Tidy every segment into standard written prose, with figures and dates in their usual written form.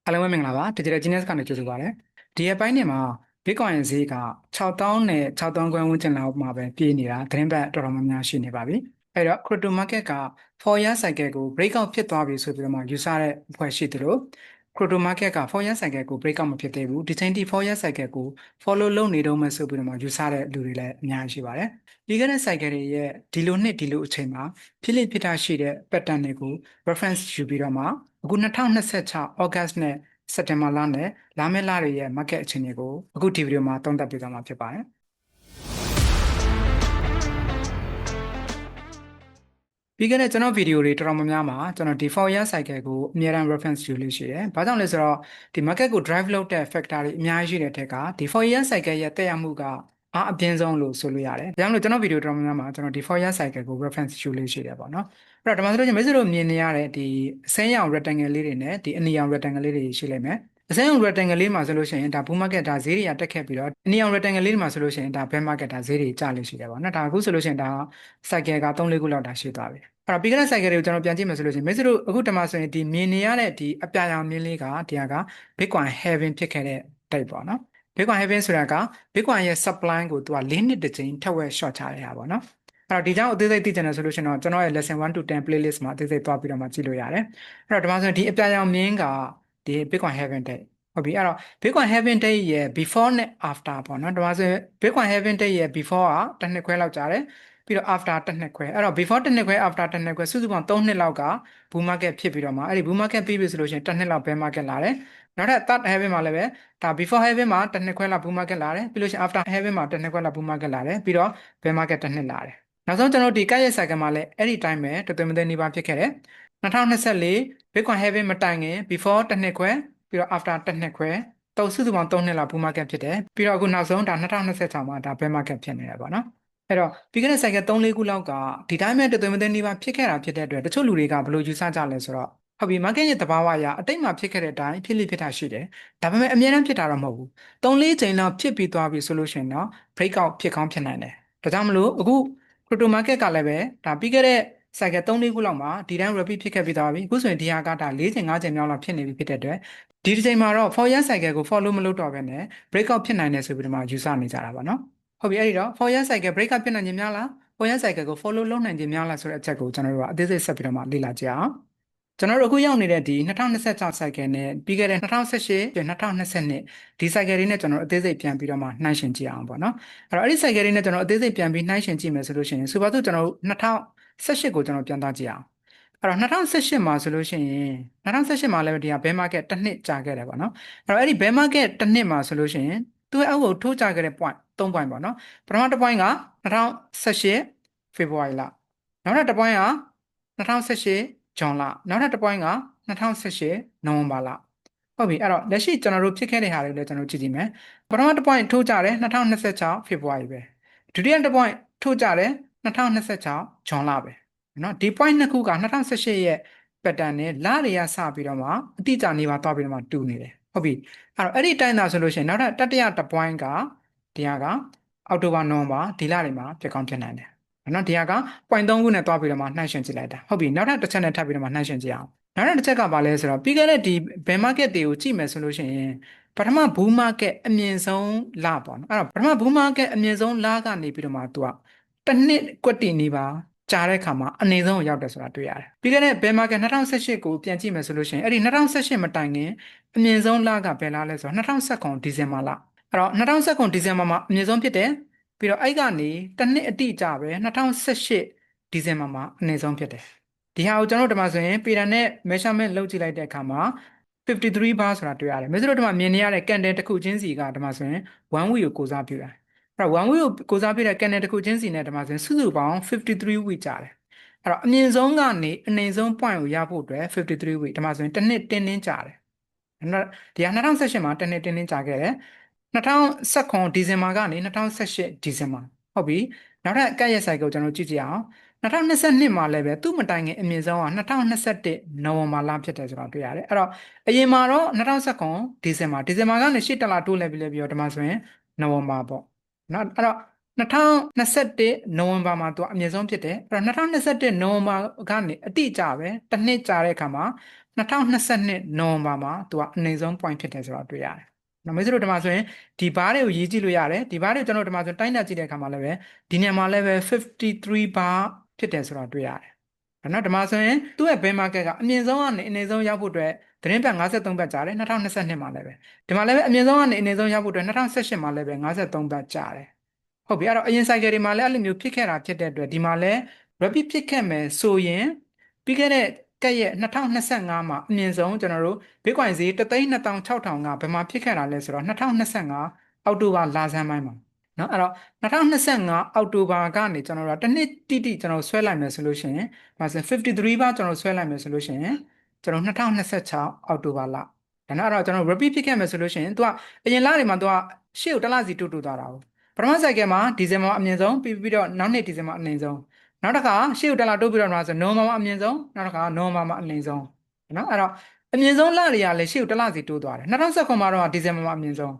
အားလုံးပဲမင်္ဂလာပါ Digital Genius ကနေကြိုဆိုပါရစေဒီရက်ပိုင်းเนี่ยမှာ Bitcoin ဈေးက6000နဲ့6000ခွဲဝန်းကျင်လောက်မှာပဲပြေးနေတာသတင်းပတ်တော်တော်များများရှိနေပါပြီအဲ့တော့ Crypto Market က 4-year cycle ကို breakout ဖြစ်သွားပြီဆိုပြီးတော့မှယူဆတဲ့အဖွဲ့ရှိသလို Crypto Market က 4-year cycle ကို breakout မဖြစ်သေးဘူးဒီချိန်ထိ 4-year cycle ကို follow လုပ်နေတော့မှဆိုပြီးတော့မှယူဆတဲ့လူတွေလည်းအများကြီးရှိပါတယ်ပြီးခဲ့တဲ့ cycle တွေရဲ့ဒီလိုနှစ်ဒီလိုအချိန်မှာဖြစ်လိဖြစ်တာရှိတဲ့ pattern တွေကို reference ယူပြီးတော့မှအခု2026 August နဲ့စက်တင်ဘာလနဲ့လာမယ့်လတွေရဲ့ market အခြေအနေကိုအခုဒီဗီဒီယိုမှာသုံးသပ်ပေးသွားမှာဖြစ်ပါတယ်ပြီးခဲ့တဲ့ကျွန်တော်ဗီဒီယိုတွေတော်တော်များများမှာကျွန်တော် default year cycle ကိုအများအား reference ယူလို့ရှိတယ်။ဘာကြောင့်လဲဆိုတော့ဒီ market ကို drive လုပ်တဲ့ factor တွေအများကြီးရှိတဲ့ထက်က default year cycle ရဲ့တက်ရောက်မှုကအပြင်းဆုံးလို့ဆိုလို့ရတယ်။ဒါကြောင့်လို့ကျွန်တော်ဗီဒီယိုတော်တော်များများမှာကျွန်တော် default year cycle ကို reference ယူလို့ရှိတယ်ပေါ့နော်။အဲ့တော့ဒါမှမဟုတ်မိတ်ဆွေတို့မြင်နေရတဲ့ဒီအစိမ်းရောင် rectangle လေးတွေနဲ့ဒီအနီရောင် rectangle လေးတွေရှိလိမ့်မယ်။အစိမ်းရောင် rectangle လေးမှာဆိုလို့ရှိရင်ဒါ bull market ဒါဈေးတွေကတက်ခဲ့ပြီးတော့အနီရောင် rectangle လေးမှာဆိုလို့ရှိရင်ဒါ bear market ဒါဈေးတွေကျလို့ရှိတယ်ပေါ့နော်။ဒါအခုဆိုလို့ရှိရင်ဒါ cycle က3-4ခုလောက်ဒါရှိသွားပြီ။အဲ့တော့ပြီးခဲ့တဲ့ cycle တွေကိုကျွန်တော်ပြန်ကြည့်မယ်ဆိုလို့ရှိရင်မိတ်ဆွေတို့အခုတမဆိုရင်ဒီမြင်နေရတဲ့ဒီအပြာရောင်မြင်းလေးကတရားက Bitcoin halving ဖြစ်ခဲ့တဲ့ type ပေါ့နော် Bitcoin halving ဆိုတာက Bitcoin ရဲ့ supply ကိုသူက4နှစ်တစ်ကြိမ်ထက်ဝက် short ချရတာပေါ့နော်အဲ့တော့ဒီကြောင့်အသေးစိတ်သိချင်တယ်ဆိုလို့ရှိရင်တော့ကျွန်တော်ရဲ့ lesson 1 to 10 playlist မှာအသေးစိတ်သွားပြီးတော့မှကြည့်လို့ရတယ်အဲ့တော့ဒီမှာဆိုရင်ဒီအပြာရောင်မြင်းကဒီ Bitcoin halving day ဟုတ်ပြီအဲ့တော့ Bitcoin halving day ရဲ့ before နဲ့ after ပေါ့နော်ဒီမှာဆိုရင် Bitcoin halving day ရဲ့ before ကတစ်နှစ်ခွဲလောက်ကြာတယ်ပြီးတော့ after တစ်နှစ်ခွဲအဲ့တော့ before တစ်နှစ်ခွဲ after တစ်နှစ်ခွဲစုစုပေါင်း3နှစ်လောက်က bull market ဖြစ်ပြီးတော့မှအဲ့ဒီ bull market ပြီးပြီဆိုလို့ရှိရင်တစ်နှစ်လောက် bear market လာတယ်နောက်ထပ် third halving မှာလည်းပဲဒါ before halving မှာတစ်နှစ်ခွဲလောက် bull market လာတယ်ပြီးလို့ရှိရင် after halving မှာတစ်နှစ်ခွဲလောက် bull market လာတယ်ပြီးတော့ bear market တစ်နှစ်လာတယ်နောက်ဆုံးကျွန်တော်တို့ဒီကရဲ့ cycle မှာလည်းအဲ့ဒီ time ပဲတော်တော်များများနေပါဖြစ်ခဲ့တယ်2024 Bitcoin halving မတိုင်ခင် before တစ်နှစ်ခွဲပြီးတော့ after တစ်နှစ်ခွဲတော့စုစုပေါင်း3နှစ်လောက် bull market ဖြစ်တယ်ပြီးတော့အခုနောက်ဆုံးဒါ2026မှာဒါ bear market ဖြစ်နေတယ်ပေါ့နော်အဲ့တော့ပြီးခဲ့တဲ့ cycle 3-4ခုလောက်ကဒီတိုင်းပဲတော်တော်များများနေပါဖြစ်ခဲ့တာဖြစ်တဲ့အတွက်တချို့လူတွေကဘယ်လိုယူဆကြလဲဆိုတော့ဟုတ်ပြီ market ရဲ့သဘာဝအရအတိတ်မှာဖြစ်ခဲ့တဲ့အတိုင်းဖြစ်လိဖြစ်တာရှိတယ်ဒါပေမဲ့အများအားဖြစ်တာတော့မဟုတ်ဘူး3-4ချိန်လောက်ဖြစ်ပြီးသွားပြီဆိုလို့ရှိရင်တော့ breakout ဖြစ်ကောင်းဖြစ်နိုင်တယ်ဒါကြောင့်မလို့အခု crypto market ကလည်းပဲဒါပြီးခဲ့တဲ့ cycle 3-4ခုလောက်မှာဒီတိုင်း repeat ဖြစ်ခဲ့ပြီးသွားပြီအခုဆိုရင်ဒီဟာကဒါ4ချိန်5ချိန်မြောက်လောက်ဖြစ်နေပြီဖြစ်တဲ့အတွက်ဒီတစ်ချိန်မှာတော့ 4-year cycle ကို follow မလုပ်တော့ဘဲနဲ့ breakout ဖြစ်နိုင်တယ်ဆိုပြီးတော့မှယူဆနေကြတာပါနော်ဟုတ်ပြီအဲ့ဒီတော့ 4-year cycle breakup ဖြစ်နိုင်ခြင်းများလား 4-year cycle ကို follow လုပ်နိုင်ခြင်းများလားဆိုတဲ့အချက်ကိုကျွန်တော်တို့ကအသေးစိတ်ဆက်ပြီးတော့မှလေ့လာကြအောင်ကျွန်တော်တို့အခုရောက်နေတဲ့ဒီ2026 cycle နဲ့ပြီးခဲ့တဲ့2018 2022ဒီ cycle တွေနဲ့ကျွန်တော်တို့အသေးစိတ်ပြန်ပြီးတော့မှနှိုင်းယှဉ်ကြည့်အောင်ပေါ့နော်အဲ့တော့အဲ့ဒီ cycle တွေနဲ့ကျွန်တော်အသေးစိတ်ပြန်ပြီးနှိုင်းယှဉ်ကြည့်မယ်ဆိုလို့ရှိရင်ဆိုပါစို့ကျွန်တော်တို့2018ကိုကျွန်တော်ပြန်သွားကြည့်အောင်အဲ့တော့2018မှာဆိုလို့ရှိရင်2018မှာလည်းဒီဟာ bear market တစ်နှစ်ကြာခဲ့တယ်ပေါ့နော်အဲ့တော့အဲ့ဒီ bear market တစ်နှစ်မှာဆိုလို့ရှိရင်သူ့ရဲ့အောက်ကိုထိုးကျခဲ့တဲ့ point 3 point ပေါ့နော်ပထမတစ် point က2018 February လနောက်ထပ်တစ် point က2018 June လနောက်ထပ်တစ် point က2018 November လဟုတ်ပြီအဲ့တော့လက်ရှိကျွန်တော်တို့ဖြစ်ခဲ့တဲ့ဟာတွေလည်းကျွန်တော်ကြည့်ကြည့်မယ်ပထမတစ် point ထိုးကျတယ်2026 February ပဲဒုတိယတစ် point ထိုးကျတယ်2026 June လပဲနော်ဒီ point နှစ်ခုက2018ရဲ့ pattern နဲ့လတွေကစပြီးတော့မှအတိအကျနေပါသွားပြီးတော့မှတူနေတယ်ဟုတ်ပြီအဲ့တော့အဲ့ဒီတိုင်းသာဆိုလို့ရှိရင်နောက်ထပ်တတိယတစ် point ကဒီဟာကအောက်တိုဘာနိုဝင်ဘာဒီလတွေမှာဖြစ်ကောင်းဖြစ်နိုင်တယ်နော်ဒီဟာက point 3ခုနဲ့တွားပြီးတော့မှနှိုင်းယှဉ်ကြည့်လိုက်တာဟုတ်ပြီနောက်ထပ်တစ်ချက်နဲ့ထပ်ပြီးတော့မှနှိုင်းယှဉ်ကြည့်အောင်နောက်ထပ်တစ်ချက်ကဘာလဲဆိုတော့ပြီးခဲ့တဲ့ဒီ bear market တွေကိုကြည့်မယ်ဆိုလို့ရှိရင်ပထမ bull market အမြင့်ဆုံးလပေါ့နော်အဲ့တော့ပထမ bull market အမြင့်ဆုံးလကနေပြီးတော့မှသူကတစ်နှစ်ကွက်တီနေပါကြာတဲ့အခါမှာအနေဆုံးရောက်တယ်ဆိုတာတွေ့ရတယ်ပြီးခဲ့တဲ့ bear market 2018ကိုပြန်ကြည့်မယ်ဆိုလို့ရှိရင်အဲ့ဒီ2018မတိုင်ခင်အမြင့်ဆုံးလကဘယ်လလဲဆိုတော့2019ဒီဇင်ဘာလအဲ့တော့2019ဒီဇင်ဘာမှာအမြင့်ဆုံးဖြစ်တယ်ပြီးတော့အဲ့ကနေတစ်နှစ်အတိအကျပဲ2018ဒီဇင်ဘာမှာအနည်းဆုံးဖြစ်တယ်ဒီဟာကိုကျွန်တော်တို့ဒီမှာဆိုရင်ပေတံနဲ့ measurement လုပ်ကြည့်လိုက်တဲ့အခါမှာ53 bar ဆိုတာတွေ့ရတယ်မြေစတို့ဒီမှာမြင်နေရတဲ့ candle တစ်ခုချင်းစီကဒီမှာဆိုရင်1 week ကိုကိုးစားပြုတာအဲ့တော့1 week ကိုကိုးစားပြုတဲ့ candle တစ်ခုချင်းစီနဲ့ဒီမှာဆိုရင်စုစုပေါင်း53 week ကြာတယ်အဲ့တော့အမြင့်ဆုံးကနေအနည်းဆုံး point ကိုရဖို့အတွက်53 week ဒီမှာဆိုရင်တစ်နှစ်တင်းတင်းကြာတယ်ဒီဟာ2018မှာတစ်နှစ်တင်းတင်းကြာခဲ့တယ်2019ဒီဇင်ဘာကနေ2018ဒီဇင်ဘာဟုတ်ပြီနောက်ထပ်ကပ်ရက် cycle ကိုကျွန်တော်ကြည့်ကြည့်အောင်2022မှာလည်းပဲသူ့မတိုင်ခင်အမြင့်ဆုံးက2021နိုဝင်ဘာလဖြစ်တယ်ဆိုတော့တွေ့ရတယ်အဲ့တော့အရင်မှာတော့2019ဒီဇင်ဘာကနေရှေ့တက်လာတိုးလဲပြီးတော့ဒီမှာဆိုရင်နိုဝင်ဘာပေါ့နော်အဲ့တော့ 2021နိုဝင်ဘာမှာသူကအမြင့်ဆုံးဖြစ်တယ်အဲ့တော့2021နိုဝင်ဘာကနေအတိအကျပဲတစ်နှစ်ကြာတဲ့အခါမှာ2022နိုဝင်ဘာမှာသူကအနိမ့်ဆုံး point ဖြစ်တယ်ဆိုတော့တွေ့ရတယ်။နော်မိတ်ဆွေတို့ဒီမှာဆိုရင်ဒီဘားတွေကိုရေးကြည့်လို့ရတယ်ဒီဘားတွေကိုကျွန်တော်ဒီမှာဆိုတိုင်းတာကြည့်တဲ့အခါမှာလည်းပဲဒီနေရာမှာလည်းပဲ53ဘားဖြစ်တယ်ဆိုတော့တွေ့ရတယ်။နော်ဒီမှာဆိုရင်သူ့ရဲ့ bear market ကအမြင့်ဆုံးကနေအနိမ့်ဆုံးရောက်ဖို့အတွက်သတင်းပတ်53ပတ်ကြာတယ်2022မှာလည်းပဲဒီမှာလည်းပဲအမြင့်ဆုံးကနေအနိမ့်ဆုံးရောက်ဖို့အတွက်2018မှာလည်းပဲ53ပတ်ကြာတယ်ဟုတ်ပြီအဲ့တော့အရင် cycle တွေမှာလည်းအဲ့လိုမျိုးဖြစ်ခဲ့တာဖြစ်တဲ့အတွက်ဒီမှာလည်း rapid ဖြစ်ခဲ့မယ်ဆိုရင်ပြီးခဲ့တဲ့ကက်ရဲ့2025မှာအမြင့်ဆုံးကျွန်တော်တို့ Bitcoin ဈေး326,000ကဘယ်မှာဖြစ်ခဲ့တာလဲဆိုတော့2025အောက်တိုဘာလဆန်းပိုင်းမှာနော်အဲ့တော့2025အောက်တိုဘာကနေကျွန်တော်တို့တစ်နှစ်တိတိကျွန်တော်ဆွဲလိုက်မယ်ဆိုလို့ရှိရင်ဒါဆို53ဘာကျွန်တော်ဆွဲလိုက်မယ်ဆိုလို့ရှိရင်ကျွန်တော်2026အောက်တိုဘာလဒါနော်အဲ့တော့ကျွန်တော် repeat ဖြစ်ခဲ့မယ်ဆိုလို့ရှိရင်သူကအရင်လတွေမှာသူကရှေ့ကိုတစ်လစီတူသွားတာ哦ပထမ cycle မှာဒီဇင်ဘာအမြင့်ဆုံးပြီးတော့နောက်နှစ်ဒီဇင်ဘာအနှိမ်ဆုံးနောက်တစ်ခါရှေ့ကိုတစ်လတိုးပြီးတော့မှာဆိုနိုဝင်ဘာမှာအမြင့်ဆုံးနောက်တစ်ခါနိုဝင်ဘာမှာအနှိမ်ဆုံးနော်အဲ့တော့အမြင့်ဆုံးလတွေကလည်းရှေ့ကိုတစ်လစီတိုးသွားတယ်2019မှာတော့ဒီဇင်ဘာမှာအမြင့်ဆုံ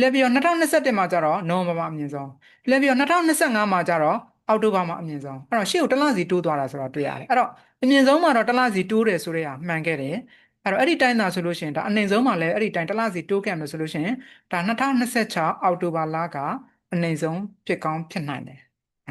းလည်းပြီးတော့2021မှာကျတော့နိုဝင်ဘာမှာအမြင့်ဆုံးလည်းပြီးတော့2025မှာကျတော့အောက်တိုဘာမှာအမြင့်ဆုံးအဲ့တော့ရှေ့ကိုတစ်လစီတိုးသွားတာဆိုတော့တွေ့ရတယ်အဲ့တော့အမြင့်ဆုံးမှာတော့တစ်လစီတိုးတယ်ဆိုတဲ့ဟာမှန်ခဲ့တယ်အဲ့တော့အဲ့ဒီတိုင်းသာဆိုလို့ရှိရင်ဒါအနှိမ်ဆုံးမှာလည်းအဲ့ဒီတိုင်းတစ်လစီတိုးခဲ့မယ်ဆိုလို့ရှိရင်ဒါ2026အောက်တိုဘာလကအနှိမ်ဆုံးဖြစ်ကောင်းဖြစ်နိုင်တယ်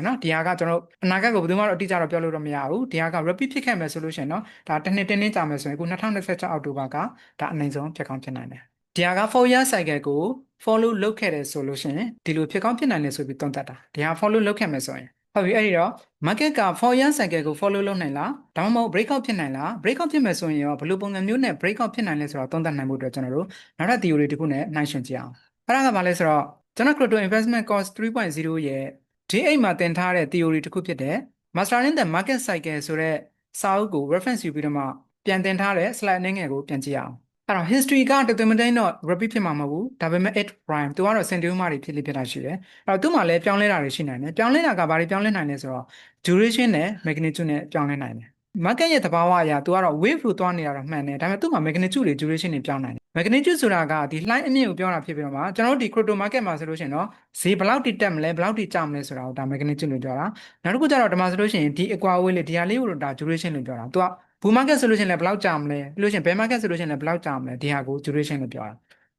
နော်ဒီဟာကကျွန်တော်အနာဂတ်ကိုဘယ်သူမှတော့အတိအကျတော့ပြောလို့တော့မရဘူးဒီဟာက repeat ဖြစ်ခဲ့မယ်ဆိုလို့ရှိရင်เนาะဒါတစ်နှစ်တင်းတင်းကြာမယ်ဆိုရင်အခု2026အောက်တိုဘာကဒါအနိုင်ဆုံးဖြစ်ကောင်းဖြစ်နိုင်တယ်ဒီဟာက4 year cycle ကို follow လုပ်ခဲ့တယ်ဆိုလို့ရှိရင်ဒီလိုဖြစ်ကောင်းဖြစ်နိုင်တယ်ဆိုပြီးသုံးသပ်တာဒီဟာ follow လုပ်ခဲ့မယ်ဆိုရင်ဟုတ်ပြီအဲ့ဒီတော့ market က4 year cycle ကို follow လုပ်နိုင်လားဒါမှမဟုတ် breakout ဖြစ်နိုင်လား breakout ဖြစ်မယ်ဆိုရင်ရောဘယ်လိုပုံစံမျိုးနဲ့ breakout ဖြစ်နိုင်လဲဆိုတော့သုံးသပ်နိုင်ဖို့အတွက်ကျွန်တော်တို့နောက်ထပ် theory တစ်ခုနဲ့နှိုင်းယှဉ်ကြည့်အောင်အဲ့ဒါကဘာလဲဆိုတော့ကျွန်တော် crypto investment course 3.0ရဲ့ D8 မှာသင်ထားတဲ့ theory တစ်ခုဖြစ်တဲ့ Master in the Market Cycle ဆိုတဲ့စာအုပ်ကို reference ယူပြီးတော့မှပြန်သင်ထားတဲ့ slide အနည်းငယ်ကိုပြန်ကြည့်အောင်အဲ့တော့ history ကတမတိုင်းတော့ repeat ဖြစ်မှာမဟုတ်ဘူးဒါပေမဲ့ it prime သူကတော့ sentiment တွေဖြစ်လိဖြစ်တာရှိတယ်အဲ့တော့သူ့မှာလည်းပြောင်းလဲတာတွေရှိနိုင်တယ်ပြောင်းလဲတာကဘာတွေပြောင်းလဲနိုင်လဲဆိုတော့ duration နဲ့ magnitude နဲ့ပြောင်းလဲနိုင်တယ် market ရဲ့သဘာဝအရသူကတော့ wave လို့သွားနေတာတော့မှန်တယ်ဒါပေမဲ့သူ့မှာ magnitude တွေ duration တွေပြောင်းနိုင်တယ် magnitude ဆိုတာကဒီ line အမြင့်ကိုပြောတာဖြစ်ပြီးတော့မှကျွန်တော်တို့ဒီ crypto market မှာဆိုလို့ရှိရင်တော့ဈေးဘယ်လောက်တိတက်မလဲဘယ်လောက်တိကျမလဲဆိုတာကိုဒါ magnitude လို့ပြောတာနောက်တစ်ခုကျတော့ဒီမှာဆိုလို့ရှိရင်ဒီ equal weight လေးဒီဟာလေးကိုဒါ duration လို့ပြောတာသူက bull market ဆိုလို့ရှိရင်လည်းဘယ်လောက်ကြာမလဲပြီးလို့ရှိရင် bear market ဆိုလို့ရှိရင်လည်းဘယ်လောက်ကြာမလဲဒီဟာကို duration လို့ပြောတာ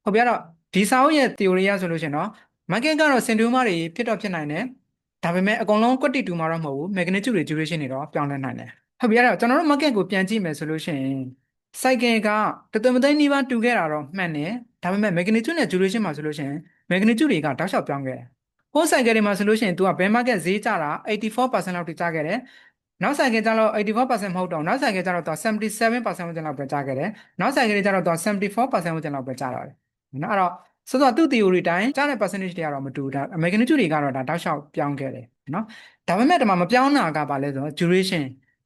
ဟုတ်ပြီအဲ့တော့ဒီစာအုပ်ရဲ့ theory ရဆိုလို့ရှိရင်တော့ market ကတော့ sentiment တွေဖြစ်တော့ဖြစ်နိုင်တယ်ဒါပေမဲ့အကုန်လုံးကွက်တီတူမှာတော့မဟုတ်ဘူး magnitude တွေ duration တွေတော့ပြောင်းလဲနိုင်တယ်ဟုတ်ပြီအဲ့တော့ကျွန်တော်တို့ market ကိုပြန်ကြည့်မယ်ဆိုလို့ရှိရင် cycle ကတမသိန်းနီးပါးတူခဲ့တာတော့မှန်တယ်ဒါပေမဲ့ magnitude နဲ့ duration မှာဆိုလို့ရှိရင် magnitude တွေကတောက်လျှောက်ပြောင်းခဲ့တယ်ဟို cycle တွေမှာဆိုလို့ရှိရင် तू က bear market ဈေးကျတာ84%လောက်ထိကျခဲ့တယ်နောက် cycle ကျတော့84%မဟုတ်တော့နောက် cycle ကျတော့ तू 77%ဝန်းကျင်လောက်ပဲကျခဲ့တယ်နောက် cycle တွေကျတော့ तू 74%ဝန်းကျင်လောက်ပဲကျတော့တယ်နော်အဲ့တော့ဆိုတော့သူ့ theory တိုင်းကျတဲ့ percentage တွေကတော့မတူဘူးဒါ magnitude တွေကတော့ဒါတောက်လျှောက်ပြောင်းခဲ့တယ်နော်ဒါပေမဲ့ဒီမှာမပြောင်းတာကဘာလဲဆိုတော့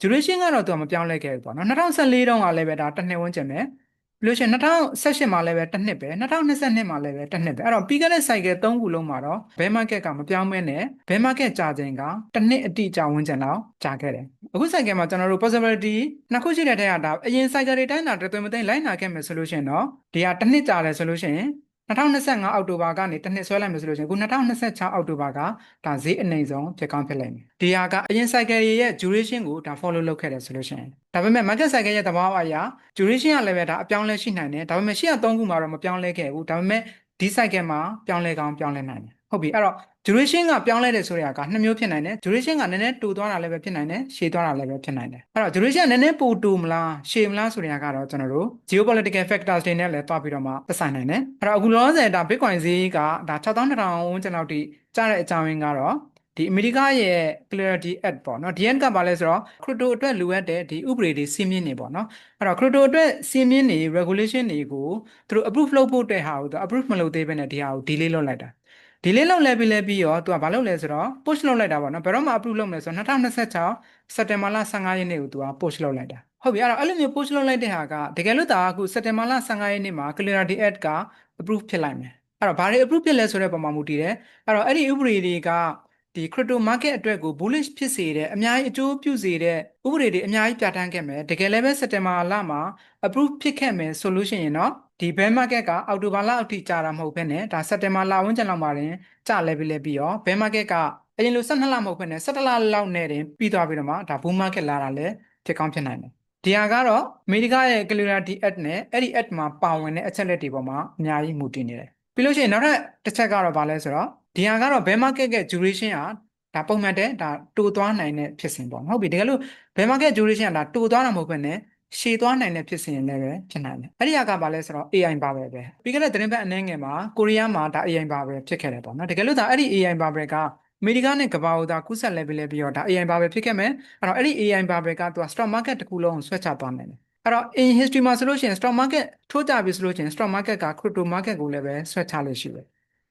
duration ကတော့သူကမပြောင်းလဲခဲ့ဘူးပေါ့နော်2014တုန်းကလည်းပဲဒါတစ်နှစ်ဝန်းကျင်ပဲပြီးလို့ရှိရင်2018မှာလည်းပဲတစ်နှစ်ပဲ2022မှာလည်းပဲတစ်နှစ်ပဲအဲ့တော့ပြီးခဲ့တဲ့ cycle 3ခုလုံးမှာတော့ bear market ကမပြောင်းမဲနဲ့ bear market ကြာချိန်ကတစ်နှစ်အတိအကျဝန်းကျင်လောက်ကြာခဲ့တယ်အခု cycle မှာကျွန်တော်တို့ possibility နှစ်ခုရှိတဲ့ထဲကဒါအရင် cycle တွေတိုင်းတာတော်တော်မသိလိုက်နာခဲ့မယ်ဆိုလို့ရှိရင်တော့ဒီဟာတစ်နှစ်ကြာတယ်ဆိုလို့ရှိရင်2025အောက်တိုဘာကနေတစ်နှစ်ဆွဲလိုက်မယ်ဆိုလို့ရှိရင်အခု2026အောက်တိုဘာကဒါဈေးအနိမ့်ဆုံးဖြစ်ကောင်းဖြစ်လိမ့်မယ်ဒီဟာကအရင် cycle ရဲ့ duration ကိုဒါ follow လုပ်ခဲ့တယ်ဆိုလို့ရှိရင်ဒါပေမဲ့ market cycle ရဲ့သဘောအရ duration ကလည်းပဲဒါအပြောင်းလဲရှိနိုင်တယ်ဒါပေမဲ့ရှေ့က3ခုမှာတော့မပြောင်းလဲခဲ့ဘူးဒါပေမဲ့ဒီ cycle မှာပြောင်းလဲကောင်းပြောင်းလဲနိုင်တယ်ဟုတ်ပြီအဲ့တော့ duration ကပြောင်းလဲတယ်ဆိုတဲ့အခါနှစ်မျိုးဖြစ်နိုင်တယ် duration ကနည်းနည်းတိုသွားတာလည်းပဲဖြစ်နိုင်တယ်ရှည်သွားတာလည်းပဲဖြစ်နိုင်တယ်အဲ့တော့ duration ကနည်းနည်းပိုတိုမလားရှည်မလားဆိုတဲ့အခါကတော့ကျွန်တော်တို့ geopolitical factors တွေနဲ့လည်းတွားပြီးတော့မှသက်ဆိုင်နိုင်တယ်အဲ့တော့အခုလောလောဆယ်ဒါ Bitcoin ဈေးကဒါ6200ဝန်းကျင်လောက်ထိကျတဲ့အကြောင်းရင်းကတော့ဒီအမေရိကရဲ့ Clarity Act ပေါ့နော်ဒီ Act ကဘာလဲဆိုတော့ crypto အတွက်လိုအပ်တဲ့ဒီဥပဒေတွေစီမင်းနေပေါ့နော်အဲ့တော့ crypto အတွက်စီမင်းနေ regulation တွေကိုသူတို့ approve လုပ်ဖို့တဲ့ဟာကိုသူ approve မလုပ်သေးဘဲနဲ့ဒီဟာကို delay လုပ်လိုက်တာdelay လုပ်လဲပြီးရောသူကဘာလုပ်လဲဆိုတော့ push လုပ်လိုက်တာပေါ့နော်ဘယ်တော့မှ approve လုပ်မလဲဆိုတော့2026စက်တင်ဘာလ15ရက်နေ့ကိုသူက push လုပ်လိုက်တာဟုတ်ပြီအဲ့လိုမျိုး push လုပ်လိုက်တဲ့ဟာကတကယ်လို့ဒါအခုစက်တင်ဘာလ15ရက်နေ့မှာ Clarity Act က approve ဖြစ်လိုက်မယ်အဲ့တော့ဘာတွေ approve ဖြစ်လဲဆိုတဲ့ပုံမှာမူတည်တယ်အဲ့တော့အဲ့ဒီဥပဒေတွေကဒီ crypto market အတွက်ကို bullish ဖြစ်စေတဲ့အများကြီးအကျိုးပြုစေတဲ့ဥပဒေတွေအများကြီးပြဋ္ဌာန်းခဲ့မယ်တကယ်လည်းပဲစက်တင်ဘာလမှာ approve ဖြစ်ခဲ့မယ်ဆိုလို့ရှိရင်တော့ဒီ bear market ကအောက်တိုဘာလအထိကြာတာမဟုတ်ဘဲနဲ့ဒါစက်တင်ဘာလဝန်းကျင်လောက်မှာတင်ကြာလဲပြီးရော bear market က အရင်လို12လမဟုတ်ဘဲနဲ့17လလောက်နဲ့တင်ပြီးသွားပြီးတော့မှဒါ bull market လာတာလည်းဖြစ်ကောင်းဖြစ်နိုင်တယ်ဒီဟာကတော့အမေရိကရဲ့ Clarity Act နဲ့အဲ့ဒီ Act မှာပါဝင်တဲ့အချက်လက်တွေပေါ်မှာအများကြီးမူတည်နေတယ်ပြီးလို့ရှိရင်နောက်ထပ်တစ်ချက်ကတော့ဗာလဲဆိုတော့ဒီဟာကတော့ bear market ရဲ့ duration ဟာဒါပုံမှန်တဲ့ဒါတိုးသွားနိုင်တဲ့ဖြစ်စဉ်ပေါ့ဟုတ်ပြီတကယ်လို့ bear market duration ကဒါတိုးသွားတာမဟုတ်ဘဲနဲ့ရှည်သွားနိုင်တဲ့ဖြစ်စဉ်လည်းပဲဖြစ်နိုင်တယ်အဲ့ဒီဟာကဘာလဲဆိုတော့ AI ပါပဲပြီးခဲ့တဲ့သတင်းပတ်အနည်းငယ်မှာကိုရီးယားမှာဒါ AI ပါပဲဖြစ်ခဲ့တယ်ပေါ့နော်တကယ်လို့ဒါအဲ့ဒီ AI ပါပဲကအမေရိကနဲ့ကမ္ဘာဦးသားကူးစက် level ပြီးတော့ဒါ AI ပါပဲဖြစ်ခဲ့မယ်အဲ့တော့အဲ့ဒီ AI ပါပဲကသူက stock market တစ်ခုလုံးကိုဆွဲချသွားနိုင်တယ်အဲ့တော့ in history မှာဆိုလို့ရှိရင် stock market ထိုးကြပြီဆိုလို့ရှိရင် stock market က crypto market ကိုလည်းပဲဆွဲချလို့ရှိတယ်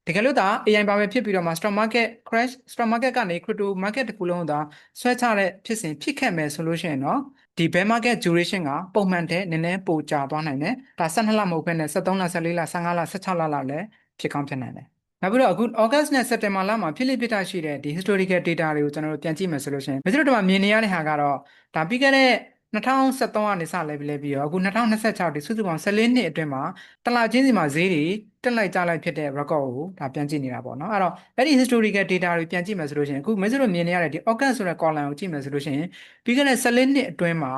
တကယ်လို့ဒါ AI ပါပဲဖြစ်ပြီးတော့မှ stock market crash stock market ကနေ crypto market တစ်ခုလုံးကိုဒါဆွဲချတဲ့ဖြစ်စဉ်ဖြစ်ခဲ့မယ်ဆိုလို့ရှိရင်တော့ဒီ bear market duration ကပုံမှန်တဲ့နည်းနည်းပိုကြာသွားနိုင်တယ်ဒါ12လမဟုတ်ဘဲနဲ့13လ14လ15လ16လလောက်လည်းဖြစ်ကောင်းဖြစ်နိုင်တယ်နောက်ပြီးတော့အခု August နဲ့ September လမှာဖြစ်လိဖြစ်တာရှိတဲ့ဒီ historical data တွေကိုကျွန်တော်တို့ပြန်ကြည့်မယ်ဆိုလို့ရှိရင်မကျတို့တို့မြင်နေရတဲ့ဟာကတော့ဒါပြီးခဲ့တဲ့2013ကနေစလဲပြီးတော့အခု2026ဒီစုစုပေါင်း14နှစ်အတွင်းမှာတလချင်းစီမှာဈေးတွေတက်လိုက်ကျလိုက်ဖြစ်တဲ့ record ကိုဒါပြန်ကြည့်နေတာပေါ့နော်အဲ့တော့အဲ့ဒီ historical data တွေပြန်ကြည့်မယ်ဆိုလို့ရှိရင်အခုမကျတို့မြင်နေရတဲ့ဒီ August ဆိုတဲ့ column ကိုကြည့်မယ်ဆိုလို့ရှိရင်ပြီးခဲ့တဲ့14နှစ်အတွင်းမှာ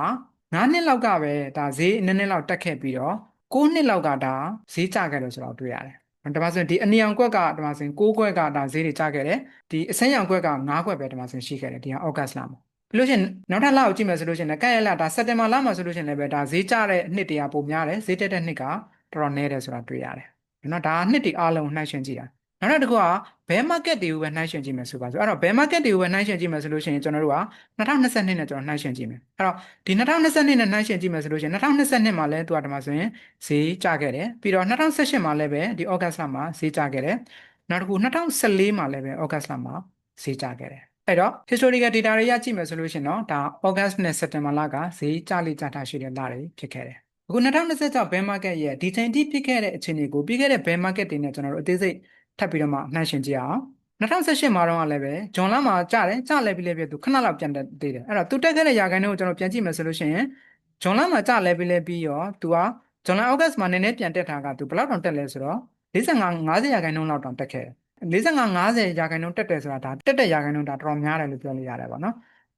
9နှစ်လောက်ကပဲဒါဈေးနည်းနည်းလောက်တက်ခဲ့ပြီးတော့9နှစ်လောက်ကဒါဈေးကျခဲ့လို့ဆိုတော့တွေ့ရတယ်ဒါမှဆိုရင်ဒီအနီရောင်ကွက်ကဒါမှဆိုရင်6ခွက်ကဒါဈေးတွေကျခဲ့တယ်ဒီအဆင်းရောင်ကွက်က9ခွက်ပဲဒါမှဆိုရင်ရှိခဲ့တယ်ဒီကဩဂတ်လမှာပြီးလို့ရှိရင်နောက်ထပ်လကိုကြည့်မယ်ဆိုလို့ရှိရင်လည်းကဲ့ရလဒါစက်တင်ဘာလမှာဆိုလို့ရှိရင်လည်းပဲဒါဈေးကျတဲ့နှစ်တွေကပုံများတယ်ဈေးတက်တဲ့နှစ်ကတော်တော်နည်းတယ်ဆိုတာတွေ့ရတယ်နော်ဒါနှစ်တွေအားလုံးနှိုင်းယှဉ်ကြည့်တာနောက်တစ်ခုက bear market တွေကိုပဲနှိုင်းယှဉ်ကြည့်မယ်ဆိုပါစို့အဲ့တော့ bear market တွေကိုပဲနှိုင်းယှဉ်ကြည့်မယ်ဆိုလို့ရှိရင်ကျွန်တော်တို့က2022နဲ့ကျွန်တော်နှိုင်းယှဉ်ကြည့်မယ်အဲ့တော့ဒီ2022နဲ့နှိုင်းယှဉ်ကြည့်မယ်ဆိုလို့ရှိရင်2022မှာလည်းသူကဒီမှာဆိုရင်ဈေးကျခဲ့တယ်ပြီးတော့2018မှာလည်းပဲဒီ August လမှာဈေးကျခဲ့တယ်နောက်တစ်ခု2014မှာလည်းပဲ August လမှာဈေးကျခဲ့တယ်အဲ့တော့ historical data တွေရကြည့်မယ်ဆိုလို့ရှိရင်တော့ဒါ August နဲ့ September လကဈေးကျလိကျတာရှိတဲ့လတွေဖြစ်ခဲ့တယ်အခု2026 bear market ရဲ့ဒီချိန်ထိဖြစ်ခဲ့တဲ့အခြေအနေကိုပြီးခဲ့တဲ့ bear market တွေနဲ့ကျွန်တော်တို့အသေးစိတ်ထပ်ပြီးတော့မှနှိုင်းယှဉ်ကြည့်အောင်2018မှာတော့လည်းပဲဂျွန်လမှာကျတယ်ကျလဲပြီးလဲပြီးသူခဏလောက်ပြန်တက်သေးတယ်အဲ့တော့သူတက်ခဲ့တဲ့ရာခိုင်နှုန်းကိုကျွန်တော်ပြန်ကြည့်မယ်ဆိုလို့ရှိရင်ဂျွန်လမှာကျလဲပြီးလဲပြီးရောသူကဂျွန်လဩဂတ်မှာနည်းနည်းပြန်တက်တာကသူဘယ်လောက်တောင်တက်လဲဆိုတော့45 50ရာခိုင်နှုန်းလောက်တောင်တက်ခဲ့တယ်45 50ရာခိုင်နှုန်းတက်တယ်ဆိုတာဒါတက်တဲ့ရာခိုင်နှုန်းဒါတော်တော်များတယ်လို့ပြောလို့ရတယ်ပေါ့နော်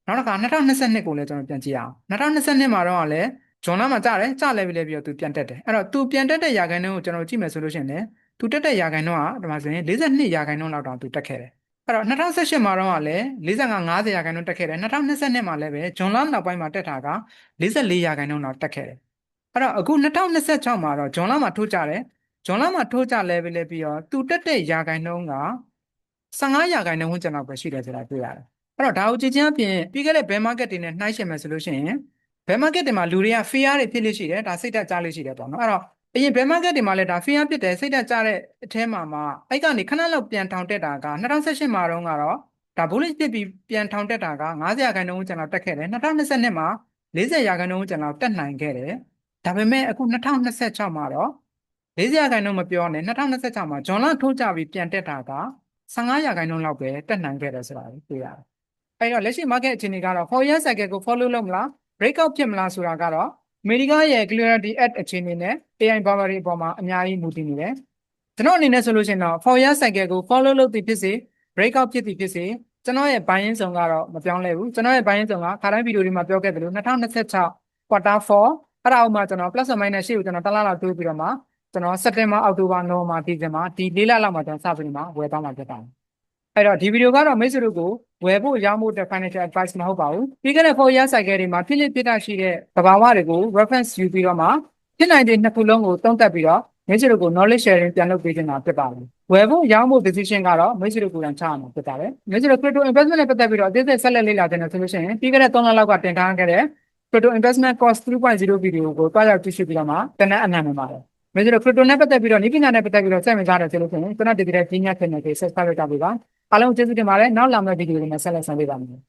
နောက်တစ်ခါ2022ကိုလည်းကျွန်တော်ပြန်ကြည့်အောင်2022မှာတော့လည်းဂျွန်လမှာကျတယ်ကျလဲပြီးလဲပြီးတော့သူပြန်တက်တယ်အဲ့တော့သူပြန်တက်တဲ့ရာခိုင်နှုန်းကိုကျွန်တော်ကြည့်မယ်ဆိုလို့ရှိရင်လည်းသူတက်တဲ့ရာခိုင်နှုန်းကဒီမှာဆိုရင်42ရာခိုင်နှုန်းလောက်တောင်သူတက်ခဲ့တယ်အဲ့တော့2018မှာတော့လည်း45 50ရာခိုင်နှုန်းတက်ခဲ့တယ်2022မှာလည်းပဲဂျွန်လနောက်ပိုင်းမှာတက်တာက44ရာခိုင်နှုန်းလောက်တက်ခဲ့တယ်အဲ့တော့အခု2026မှာတော့ဂျွန်လမှာထိုးကြတယ်ဂျွန်လမှာထိုးကြလဲပြီးတော့သူတက်တဲ့ရာခိုင်နှုန်းက15ရာခိုင်နှုန်းဝန်းကျင်လောက်ပဲရှိတယ်ဆိုတာတွေ့ရတယ်အဲ့တော့ဒါကိုကြည့်ချင်းအပြင်ပြီးခဲ့တဲ့ bear market တွေနဲ့နှိုင်းယှဉ်မယ်ဆိုလို့ရှိရင် bear market တွေမှာလူတွေက fear တွေဖြစ်လို့ရှိတယ်ဒါစိတ်တက်ကြလို့ရှိတယ်ပေါ့နော်အဲ့တော့အရင် bear market တွေမှာလည်းဒါ fear ဖြစ်တယ်စိတ်တက်ကြတဲ့အထဲမှာအဲ့ကနေခဏလောက်ပြန်ထောင်တက်တာက2018မှာတော့ကတော့ဒါ bullish ဖြစ်ပြီးပြန်ထောင်တက်တာက50ရာခိုင်နှုန်းကျန်လောက်တက်ခဲ့တယ်2022မှာ40ရာခိုင်နှုန်းကျန်လောက်တက်နိုင်ခဲ့တယ်ဒါပေမဲ့အခု2026မှာတော့40ရာခိုင်နှုန်းမပြောနဲ့2026မှာဂျွန်လထိုးကြပြီးပြန်တက်တာက15ရာခိုင်နှုန်းလောက်ပဲတက်နိုင်ခဲ့တယ်ဆိုတာကိုတွေ့ရတယ်အဲ့တော့လက်ရှိ market အခြေအနေကတော့ 4 year cycle ကို follow လုပ်မလား breakout ဖြစ်မလားဆိုတာကတော့အမေရိကရဲ့ Clarity Act အခြေအနေနဲ့ AI power တွေအပေါ်မှာအများကြီးမူတည်နေတယ်ကျွန်တော်အနေနဲ့ဆိုလို့ရှိရင်တော့ 4 year cycle ကို follow လုပ်သည်ဖြစ်စေ breakout ဖြစ်သည်ဖြစ်စေကျွန်တော်ရဲ့ buying zone ကတော့မပြောင်းလဲဘူးကျွန်တော်ရဲ့ buying zone ကခါတိုင်းဗီဒီယိုတွေမှာပြောခဲ့သလို2026 quarter 4အဲ့ဒါအောက်မှာကျွန်တော် plus or minus ရှေ့ကိုကျွန်တော်တစ်လလောက်တိုးပြီးတော့မှကျွန်တော် September October November December ဒီ၄လလောက်မှာကျွန်တော်စပြီးမှဝယ်သွားမှာဖြစ်ပါတယ်အဲ့တော့ဒီဗီဒီယိုကတော့မိတ်ဆွေတို့ကိုဝယ်ဖို့ရောင်းဖို့အတွက် financial advice မဟုတ်ပါဘူးပြီးခဲ့တဲ့ 4 year cycle တွေမှာဖြစ်လိဖြစ်တာရှိတဲ့သဘာဝတွေကို reference ယူပြီးတော့မှဖြစ်နိုင်တဲ့နှစ်ခုလုံးကိုသုံးသပ်ပြီးတော့မိတ်ဆွေတို့ကို knowledge sharing ပြန်လုပ်ပေးနေတာဖြစ်ပါတယ်ဝယ်ဖို့ရောင်းဖို့ decision ကတော့မိတ်ဆွေတို့ကိုယ်တိုင်ချရမှာဖြစ်ပါတယ်မိတ်ဆွေတို့ crypto investment နဲ့ပတ်သက်ပြီးတော့အသေးစိတ်ဆက်လက်လေ့လာတင်တယ်ဆိုလို့ရှိရင်ပြီးခဲ့တဲ့3လလောက်ကတင်ထားခဲ့တဲ့ crypto investment cost 3.0 ဗီဒီယိုကိုတွားရောက်ကြည့်ရှုပြီးတော့မှတနက်အနံနေပါတယ်မိတ်ဆွေတို့ crypto နဲ့ပတ်သက်ပြီးတော့နည်းပညာနဲ့ပတ်သက်ပြီးတော့စိတ်ဝင်စားတယ်ဆိုလို့ရှိရင်ကျွန်တော်ဒီဒီတဲ့ကြီးညားဖြစ်နေပြီး subscribe လုပ်ကြပါအားလုံးကျေးဇူးတင်ပါတယ်နောက်လာမယ့်ဗီဒီယိုတွေမှာဆက်လက်ဆောင်ပေးပါမယ်